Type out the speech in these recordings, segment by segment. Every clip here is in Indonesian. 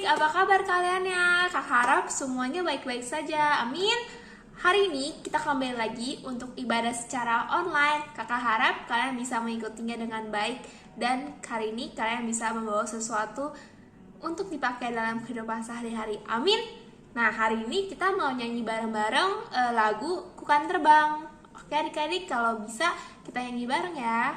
apa kabar kalian ya? Kak harap semuanya baik-baik saja, amin. Hari ini kita kembali lagi untuk ibadah secara online. Kakak harap kalian bisa mengikutinya dengan baik. Dan hari ini kalian bisa membawa sesuatu untuk dipakai dalam kehidupan sehari-hari, amin. Nah, hari ini kita mau nyanyi bareng-bareng lagu Kukan Terbang. Oke adik-adik, kalau bisa kita nyanyi bareng ya.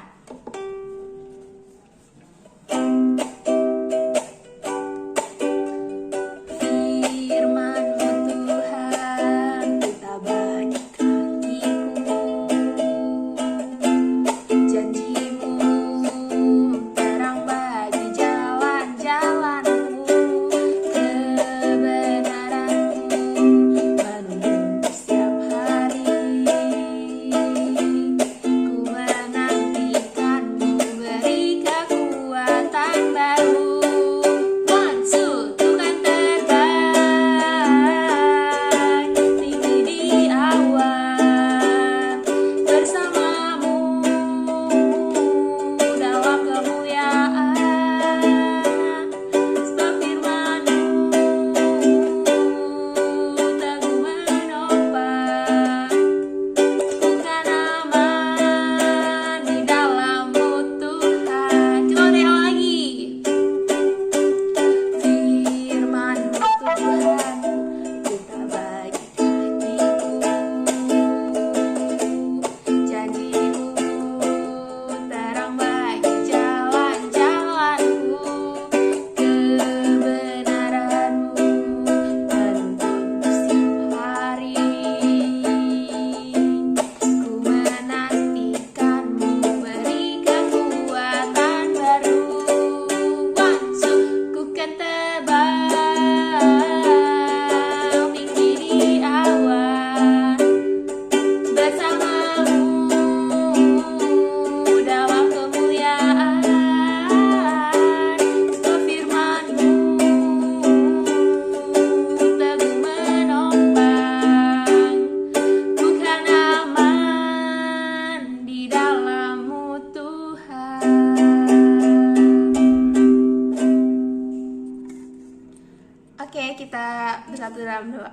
Oke, kita bersatu dalam doa.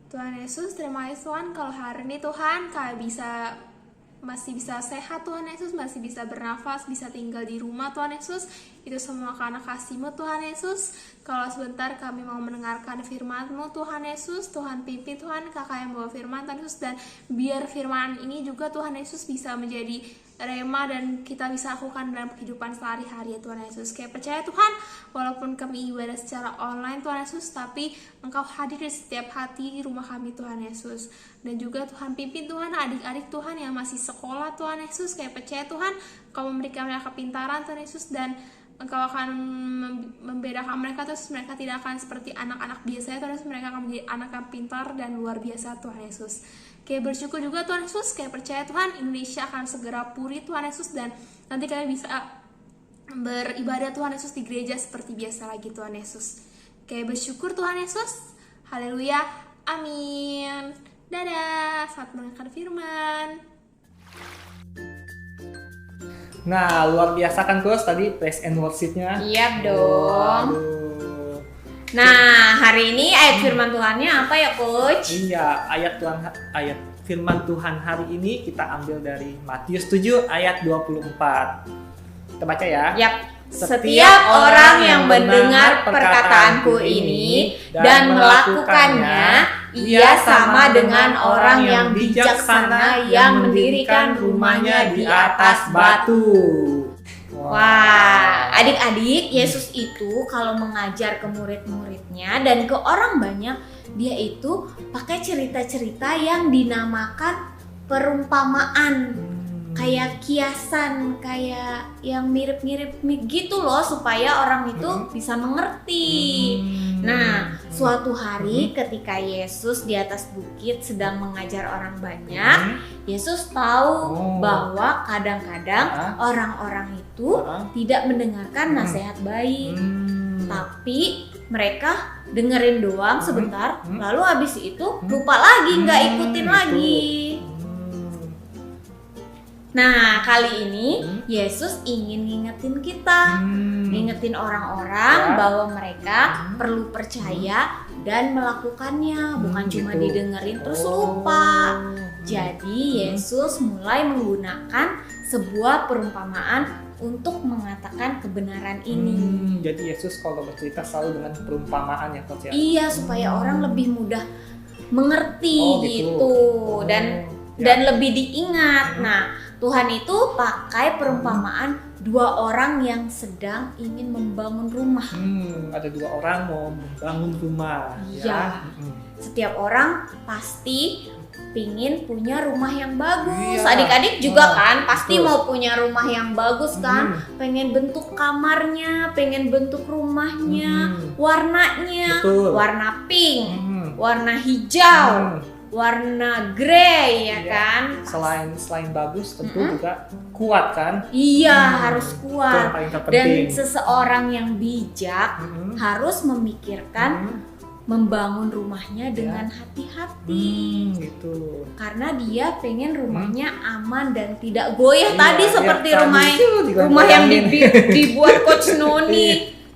Tuhan Yesus, terima kasih Tuhan kalau hari ini Tuhan kami masih bisa sehat Tuhan Yesus, masih bisa bernafas, bisa tinggal di rumah Tuhan Yesus. Itu semua karena kasih-Mu Tuhan Yesus. Kalau sebentar kami mau mendengarkan firman-Mu Tuhan Yesus, Tuhan pimpin Tuhan kakak yang bawa firman Tuhan Yesus, dan biar firman ini juga Tuhan Yesus bisa menjadi rema dan kita bisa lakukan dalam kehidupan sehari-hari ya Tuhan Yesus. Kayak percaya Tuhan, walaupun kami ibadah secara online Tuhan Yesus, tapi Engkau hadir di setiap hati di rumah kami Tuhan Yesus. Dan juga Tuhan pimpin Tuhan adik-adik Tuhan yang masih sekolah Tuhan Yesus. Kayak percaya Tuhan, Engkau memberikan mereka kepintaran Tuhan Yesus, dan Engkau akan membedakan mereka, terus mereka tidak akan seperti anak-anak biasa Tuhan Yesus. Mereka akan menjadi anak yang pintar dan luar biasa Tuhan Yesus. Kayak bersyukur juga Tuhan Yesus, kayak percaya Tuhan Indonesia akan segera pulih Tuhan Yesus, dan nanti kalian bisa beribadah Tuhan Yesus di gereja seperti biasa lagi Tuhan Yesus. Kayak bersyukur Tuhan Yesus, haleluya, amin. Dadah, saat mendengarkan firman. Nah, luar biasa kan Coach tadi praise and worship-nya? Iya dong. Waduh. Nah, hari ini ayat firman Tuhannya apa ya, Coach? Iya, ayat firman Tuhan hari ini kita ambil dari Matius 7 ayat 24. Kita baca ya. Yap. Setiap orang yang mendengar perkataanku ini dan melakukannya, ia sama dengan orang yang bijaksana yang mendirikan rumahnya di atas batu. Wah, adik-adik, Yesus itu kalau mengajar ke murid-muridnya dan ke orang banyak, dia itu pakai cerita-cerita yang dinamakan perumpamaan, kayak kiasan, kayak yang mirip-mirip gitu loh, supaya orang itu bisa mengerti. Nah, suatu hari ketika Yesus di atas bukit sedang mengajar orang banyak, Yesus tahu bahwa kadang-kadang orang-orang itu tidak mendengarkan nasihat baik, tapi mereka dengerin doang sebentar, lalu habis itu lupa lagi, nggak ikutin lagi. Nah, kali ini Yesus ingin ngingetin kita, ngingetin orang-orang Ya. bahwa mereka perlu percaya dan melakukannya, bukan cuma gitu. didengerin terus Oh. lupa. Jadi Yesus mulai menggunakan sebuah perumpamaan untuk mengatakan kebenaran ini. Jadi Yesus kalau bercerita selalu dengan perumpamaan ya Coach ya. Iya, supaya orang lebih mudah mengerti Oh, gitu. Oh, Dan ya. lebih diingat. Nah, Tuhan itu pakai perumpamaan dua orang yang sedang ingin membangun rumah. Ada dua orang mau membangun rumah. Iya. Ya. Setiap orang pasti pingin punya rumah yang bagus. Iya. Adik-adik juga Oh, kan pasti betul. mau punya rumah yang bagus kan. Pengen bentuk kamarnya, pengen bentuk rumahnya, warnanya, Betul. warna pink, Hmm. warna hijau, Hmm. warna grey ya Iya. kan. Selain bagus tentu juga kuat kan. Iya, harus Itu yang kuat. paling Dan terpenting. seseorang yang bijak Hmm. harus memikirkan Hmm. membangun rumahnya dengan hati-hati. Gitu. Karena dia pengen rumahnya aman dan tidak goyah. Iya, tadi iya, seperti tadi rumah itu rumah yang digoyang-goyangin. dibuat Coach Noni.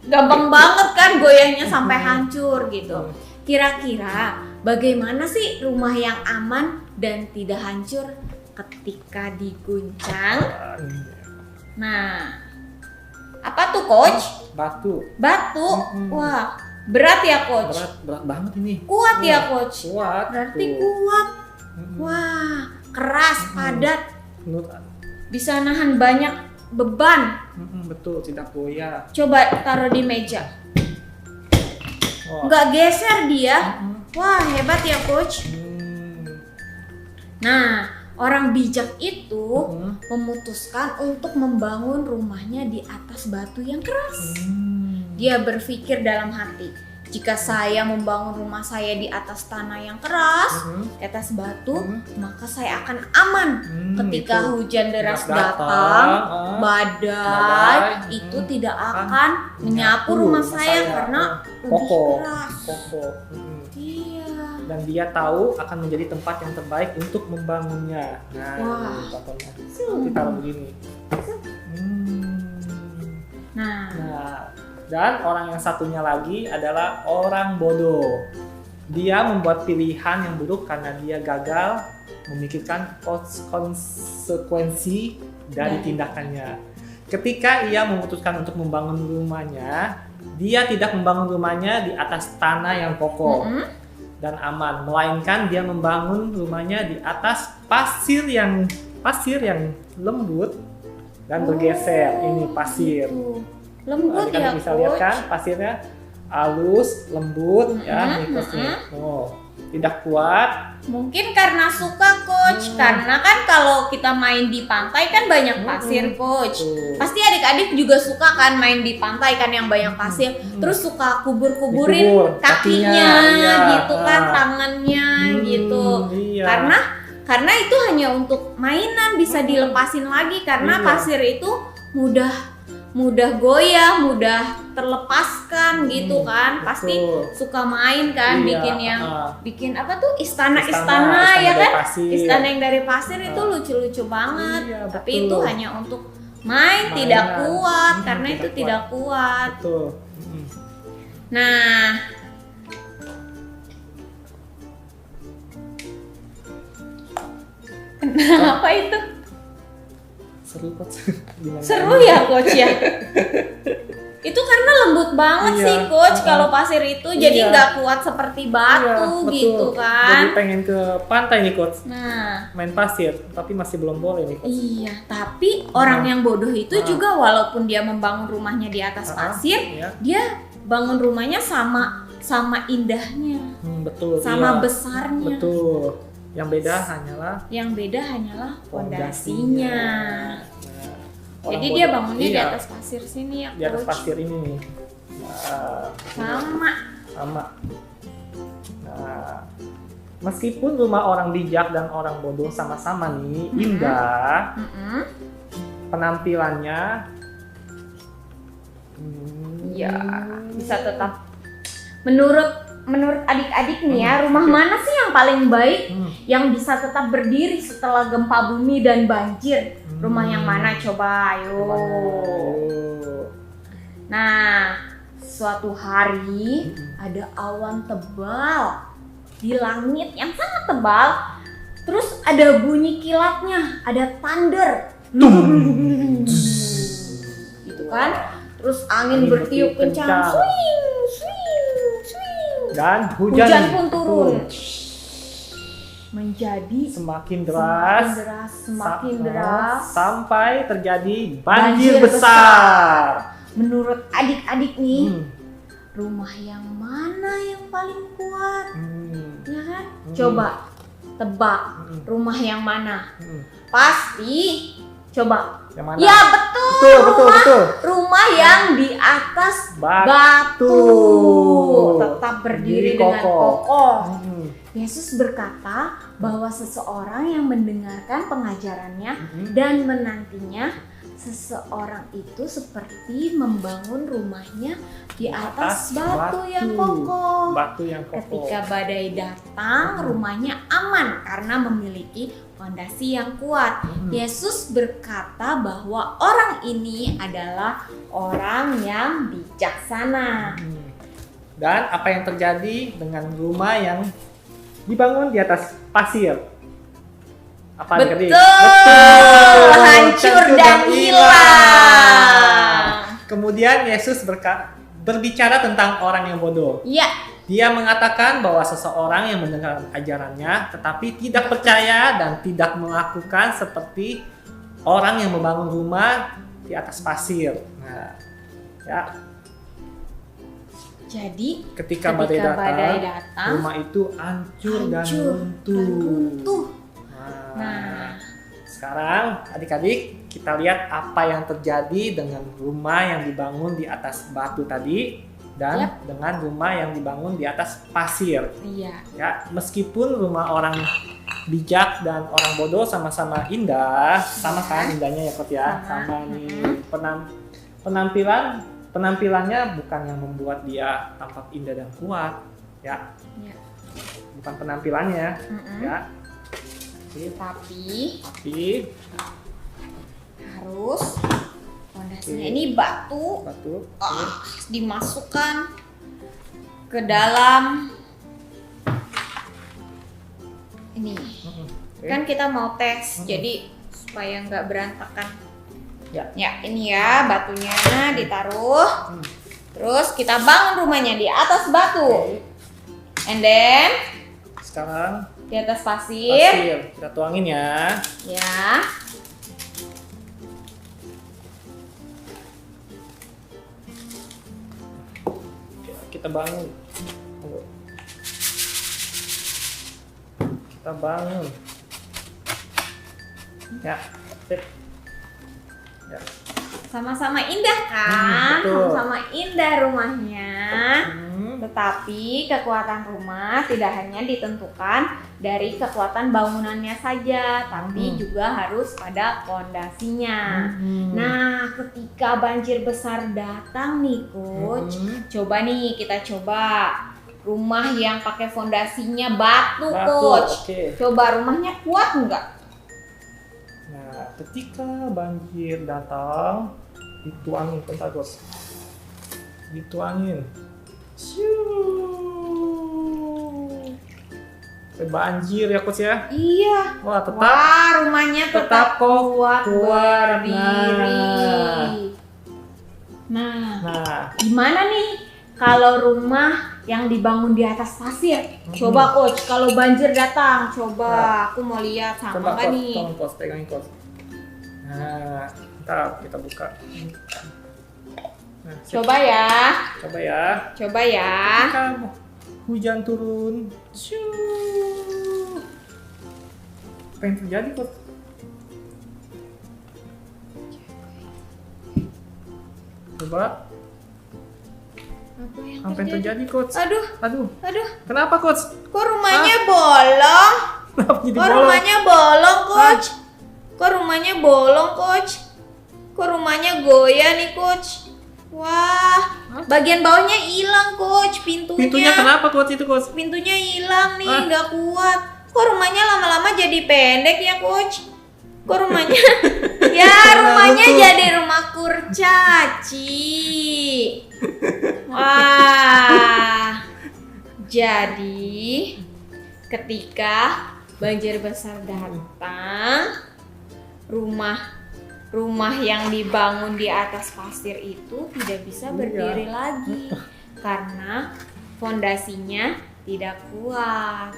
Gampang banget kan goyahnya sampai hancur gitu. Kira-kira bagaimana sih rumah yang aman dan tidak hancur ketika diguncang? Nah, apa tuh Coach? Batu. Batu. Mm-mm. Wah, berat ya Coach? Berat banget ini. Kuat ya Coach? Kuat. Berarti tuh. kuat. Mm-mm. Wah, keras, padat, Menurut bisa nahan banyak beban. betul, tidak goyah. Coba taruh di meja. Wah. Nggak geser dia. Mm-mm. Wah, hebat ya Coach. Nah, orang bijak itu memutuskan untuk membangun rumahnya di atas batu yang keras. Dia berpikir dalam hati, jika saya membangun rumah saya di atas tanah yang keras, di atas batu, maka saya akan aman. Ketika Itu. hujan deras Deras datang, datang, badai, badai, itu tidak akan menyapu rumah saya karena lebih kokoh. keras. Kokoh. Iya. Dan dia tahu akan menjadi tempat yang terbaik untuk membangunnya. Nah, Wah. ini contohnya. Kita taruh begini. Nah, Nah, dan orang yang satunya lagi adalah orang bodoh. Dia membuat pilihan yang buruk karena dia gagal memikirkan konsekuensi dari tindakannya. Ketika ia memutuskan untuk membangun rumahnya, dia tidak membangun rumahnya di atas tanah yang kokoh dan aman, melainkan dia membangun rumahnya di atas pasir yang lembut dan bergeser. Ini pasir. tuh. Lembut Adik-adik ya bisa lihat Coach. kan pasirnya halus, lembut ya, nih Coach nih. Oh, tidak kuat. Mungkin karena suka Coach, karena kan kalau kita main di pantai kan banyak pasir Coach. Tuh. Pasti adik-adik juga suka kan main di pantai kan yang banyak pasir. Terus suka kubur-kuburin Dikubur, kakinya kakinya, iya. gitu kan, tangannya gitu. Iya. Karena itu hanya untuk mainan, bisa dilepasin lagi karena Iya. pasir itu mudah goyah, mudah terlepaskan gitu kan. Pasti betul. suka main kan, Iya, bikin apa tuh istana istana ya dari kan? pasir. Istana yang dari pasir itu lucu-lucu banget. Iya, Tapi betul. itu hanya untuk main, tidak Mainan. kuat karena Tidak itu kuat. tidak kuat. Betul. Nah, kenapa itu? Seru Coach. Gimana? Seru ya Coach ya? Itu karena lembut banget Iya. sih Coach kalau pasir itu, jadi Iya. nggak kuat seperti batu Iya, gitu betul. kan. Jadi pengen ke pantai nih Coach, Nah, main pasir, tapi masih belum boleh nih Coach. iya, tapi orang yang bodoh itu juga walaupun dia membangun rumahnya di atas pasir, Ya. dia bangun rumahnya sama indahnya, Betul. sama iya. besarnya. Betul. Yang beda hanyalah Yang beda hanyalah fondasinya. fondasinya. Nah, Jadi orang dia bodoh- bangunnya di iya, atas pasir sini ya di atas Coach. pasir ini nih. Nah, Sama. Nah, meskipun rumah orang bijak dan orang bodoh sama-sama nih indah, Mm-mm. penampilannya Ya, bisa tetap menurut menurut adik-adik nih ya, rumah oke. mana sih yang paling baik yang Hmm. bisa tetap berdiri setelah gempa bumi dan banjir? Rumah yang mana coba? Ayo. Nah, suatu hari ada awan tebal di langit yang sangat tebal. Terus ada bunyi kilatnya, ada thunder. Gitu kan? Terus angin bertiup kencang. Swing, swing, swing. Dan Hujan pun turun. Menjadi Semakin semakin deras, semakin deras. sampai terjadi Banjir banjir besar. Menurut adik-adik nih, Hmm. rumah yang mana yang paling kuat? Hmm. Ya kan? Hmm. Coba tebak Hmm. rumah yang mana? Hmm. Pasti coba. Yang mana? Ya betul, Betul. rumah yang di atas batu. Tetap berdiri Berdiri dengan kokoh. kokoh. Hmm. Yesus berkata bahwa seseorang yang mendengarkan pengajarannya Hmm. dan menantinya, seseorang itu seperti membangun rumahnya di atas batu yang kokoh. Batu yang kokoh. Ketika badai datang, rumahnya aman karena memiliki fondasi yang kuat. Hmm. Yesus berkata bahwa orang ini adalah orang yang bijaksana. Hmm. Dan apa yang terjadi dengan rumah yang dibangun di atas pasir? Apa Betul, adik-adik? hancur dan hilang. Kemudian Yesus berbicara tentang orang yang bodoh. Ya, Dia mengatakan bahwa seseorang yang mendengar ajarannya tetapi tidak percaya dan tidak melakukan seperti orang yang membangun rumah di atas pasir. Nah, ya, jadi ketika badai badai datang, datang, rumah itu hancur dan hancur runtuh. dan runtuh. Nah, Nah, sekarang adik-adik kita lihat apa yang terjadi dengan rumah yang dibangun di atas batu tadi dan Yap. dengan rumah yang dibangun di atas pasir. iya. Ya, meskipun rumah orang bijak dan orang bodoh sama-sama indah, sama kan indahnya ya Kot ya, Sama. sama nih penampilannya bukan yang membuat dia tampak indah dan kuat, ya, Ya. bukan penampilannya, Mm-mm. ya, Tapi tapi harus fondasinya Oke. ini batu batu, dimasukkan ke dalam ini. Oke. Kan kita mau tes, Mm-mm. jadi supaya nggak berantakan. Ya. Ini ya batunya ditaruh. Hmm. Terus kita bangun rumahnya di atas batu. Oke. And then Sekarang di atas pasir. pasir kita tuangin ya. Ya. Kita bangun. Tunggu. Kita bangun. Ya, sip. Ya. Sama-sama indah kan? betul. Sama-sama indah rumahnya. Hmm. Tetapi kekuatan rumah tidak hanya ditentukan dari kekuatan bangunannya saja, tapi juga harus pada fondasinya. Hmm. Nah, ketika banjir besar datang nih, Coach, coba nih kita coba rumah yang pakai fondasinya batu, Batu, Coach. oke. Coba rumahnya kuat nggak? Nah, ketika banjir datang, dituangin, bentar Coach. Dituangin. Banjir ya Coach ya. Iya. Wah, tetap Wah, rumahnya tetap kuat kuat. berdiri. Nah, Nah, gimana nih kalau rumah yang dibangun di atas pasir? Coba Coach, kalau banjir datang, coba aku mau lihat sama coba nggak Coach, nih? tolong Coach, pegangin Coach. Nah, ntar kita buka. Nah, sip. Coba ya, Coba ya. coba ya. Ketika hujan turun, apa yang terjadi Coach? Coba, apa yang terjadi Coach? Aduh, Aduh, aduh, kenapa Coach? kok rumahnya bolong? Kenapa jadi Kok bolong? rumahnya bolong, Coach? Kok rumahnya bolong, Coach? Kok rumahnya goyah nih, Coach? Wah, bagian bawahnya hilang coach, Pintunya kenapa coach itu coach? Pintunya hilang nih, nggak kuat. Kok rumahnya lama-lama jadi pendek ya coach? Kok rumahnya? Ya rumahnya jadi rumah kurcaci. Wah, jadi ketika banjir besar datang, rumah yang dibangun di atas pasir itu tidak bisa berdiri lagi karena fondasinya tidak kuat.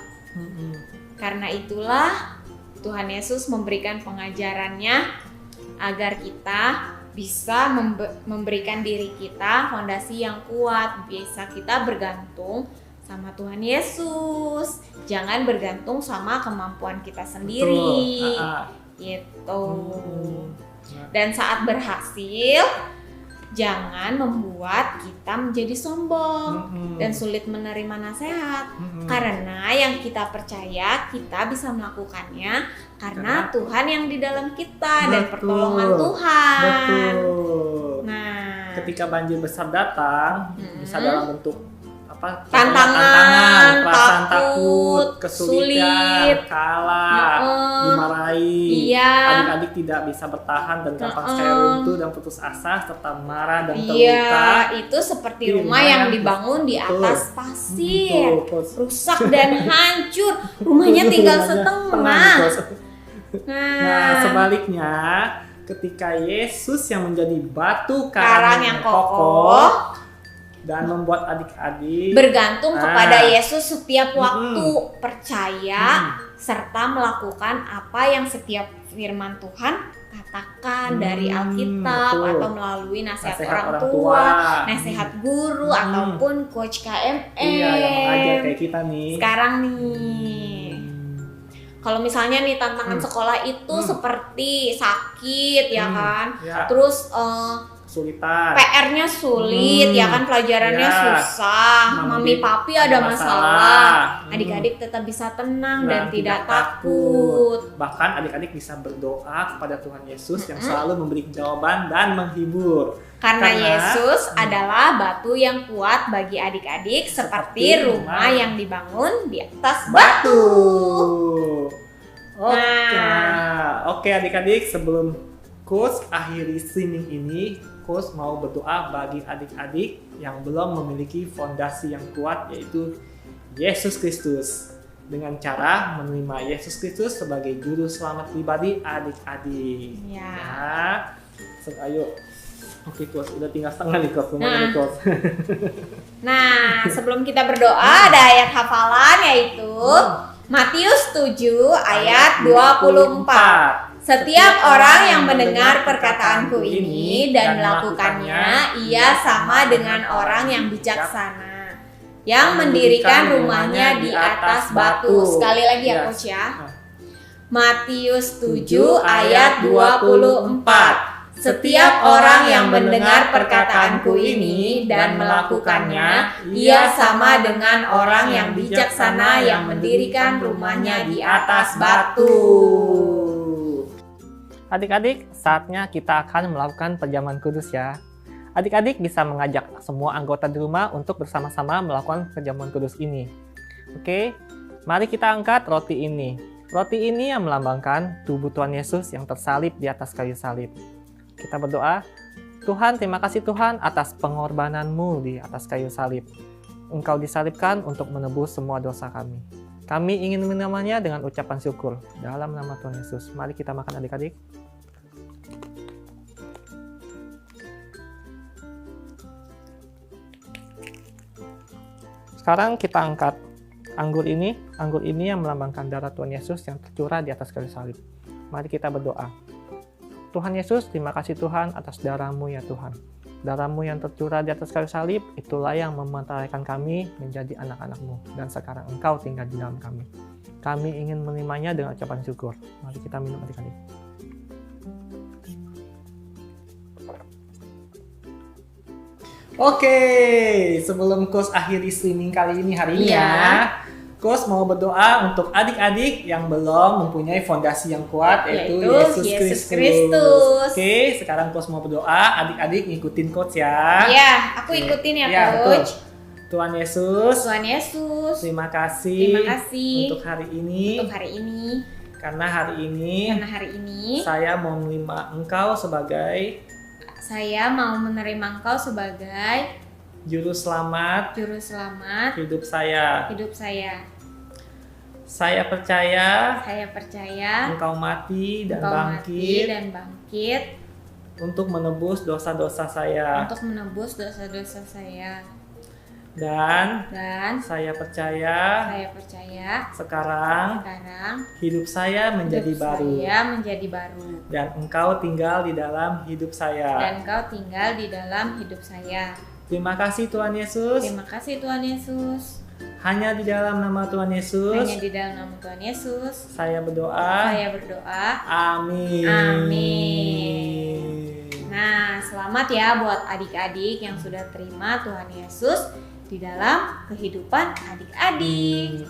Karena itulah Tuhan Yesus memberikan pengajarannya agar kita bisa memberikan diri kita fondasi yang kuat, bisa kita bergantung sama Tuhan Yesus. Jangan bergantung sama kemampuan kita sendiri. Gitu. Dan saat berhasil, jangan membuat kita menjadi sombong dan sulit menerima nasihat. Karena yang kita percaya, kita bisa melakukannya karena Tuhan yang di dalam kita dan pertolongan Tuhan. Betul. Nah, ketika banjir besar datang, bisa dalam bentuk tantangan, perasaan takut, kesulitan, sulit, kalah, dimarahi, iya. adik-adik tidak bisa bertahan dan gampang sekali runtuh dan putus asa serta marah dan terluka. Iya, itu seperti rumah yang dibangun di atas pasir, rusak dan hancur, rumahnya tinggal setengah. Nah, sebaliknya, ketika Yesus yang menjadi batu karang yang kokoh dan membuat adik-adik bergantung kepada Yesus setiap waktu, percaya serta melakukan apa yang setiap firman Tuhan katakan dari Alkitab atau melalui nasihat orang tua, nasihat guru ataupun coach KMM. Iya, yang mengajar kayak kita nih. Sekarang nih, kalau misalnya nih tantangan sekolah itu seperti sakit ya kan, terus kesulitan, PR-nya sulit ya kan, pelajarannya susah, mami papi ada masalah, adik-adik tetap bisa tenang dan tidak takut. Bahkan adik-adik bisa berdoa kepada Tuhan Yesus yang selalu memberi jawaban dan menghibur. Karena Yesus adalah batu yang kuat bagi adik-adik seperti rumah yang dibangun di atas batu. Oke adik-adik, sebelum Coach akhiri streaming ini, Coach mau berdoa bagi adik-adik yang belum memiliki fondasi yang kuat, yaitu Yesus Kristus, dengan cara menerima Yesus Kristus sebagai juru selamat pribadi adik-adik. Ya. Ayo. Oke Coach, udah tinggal setengah nih Coach. Coach. Nah, sebelum kita berdoa ada ayat hafalan yaitu Matius 7 ayat 24. Setiap orang yang mendengar perkataanku ini dan melakukannya, ia sama dengan orang yang bijaksana, yang mendirikan rumahnya di atas batu. Sekali lagi ya Coach ya. Matius 7 ayat 24. Setiap orang yang mendengar perkataanku ini dan melakukannya, ia sama dengan orang yang bijaksana yang mendirikan rumahnya di atas batu. Adik-adik, saatnya kita akan melakukan perjamuan kudus ya. Adik-adik bisa mengajak semua anggota di rumah untuk bersama-sama melakukan perjamuan kudus ini. Oke, mari kita angkat roti ini. Roti ini yang melambangkan tubuh Tuhan Yesus yang tersalib di atas kayu salib. Kita berdoa, Tuhan, terima kasih Tuhan atas pengorbanan-Mu di atas kayu salib. Engkau disalibkan untuk menebus semua dosa kami. Kami ingin menerimanya dengan ucapan syukur. Dalam nama Tuhan Yesus, mari kita makan adik-adik. Sekarang kita angkat anggur ini yang melambangkan darah Tuhan Yesus yang tercurah di atas kayu salib. Mari kita berdoa. Tuhan Yesus, terima kasih Tuhan atas darah-Mu ya Tuhan. Darah-Mu yang tercurah di atas kayu salib, itulah yang mementaraikan kami menjadi anak-anak-Mu. Dan sekarang Engkau tinggal di dalam kami. Kami ingin menerimanya dengan ucapan syukur. Mari kita minum adik-adik. Oke, sebelum Coach akhiri streaming kali ini hari ini ya, Coach mau berdoa untuk adik-adik yang belum mempunyai fondasi yang kuat, yaitu Yesus Kristus. Oke, sekarang Coach mau berdoa, adik-adik ngikutin Coach ya. Iya, aku ikutin ya, Coach. Betul. Tuhan Yesus, terima kasih untuk hari ini. Karena hari ini saya mau menerima Engkau sebagai Juru Selamat hidup saya. Saya percaya Engkau mati dan bangkit untuk menebus dosa-dosa saya. Dan saya percaya sekarang hidup saya menjadi baru. Dan Engkau tinggal di dalam hidup saya. Terima kasih Tuhan Yesus. Hanya di dalam nama Tuhan Yesus. Saya berdoa. Amin. Nah, selamat ya buat adik-adik yang sudah terima Tuhan Yesus di dalam kehidupan adik-adik.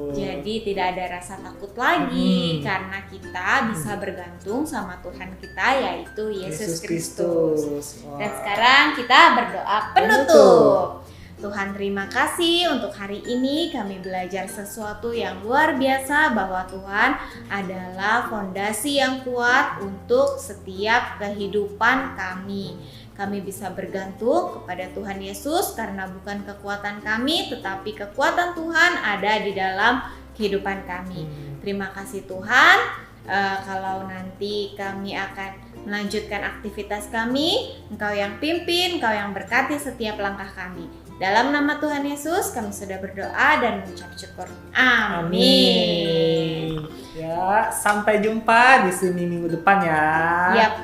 Jadi tidak ada rasa takut lagi karena kita bisa bergantung sama Tuhan kita, yaitu Yesus Kristus. Dan sekarang kita berdoa penutup. Tuhan, terima kasih untuk hari ini kami belajar sesuatu yang luar biasa, bahwa Tuhan adalah fondasi yang kuat untuk setiap kehidupan kami. Kami bisa bergantung kepada Tuhan Yesus karena bukan kekuatan kami, tetapi kekuatan Tuhan ada di dalam kehidupan kami. Terima kasih Tuhan. Kalau nanti kami akan melanjutkan aktivitas kami, Engkau yang pimpin, Engkau yang berkati setiap langkah kami. Dalam nama Tuhan Yesus kami sudah berdoa dan mengucap syukur. Amin. Ya, sampai jumpa di sini minggu depan ya.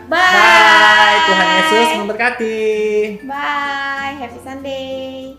Bye. Bye. Tuhan Yesus memberkati. Bye. Happy Sunday.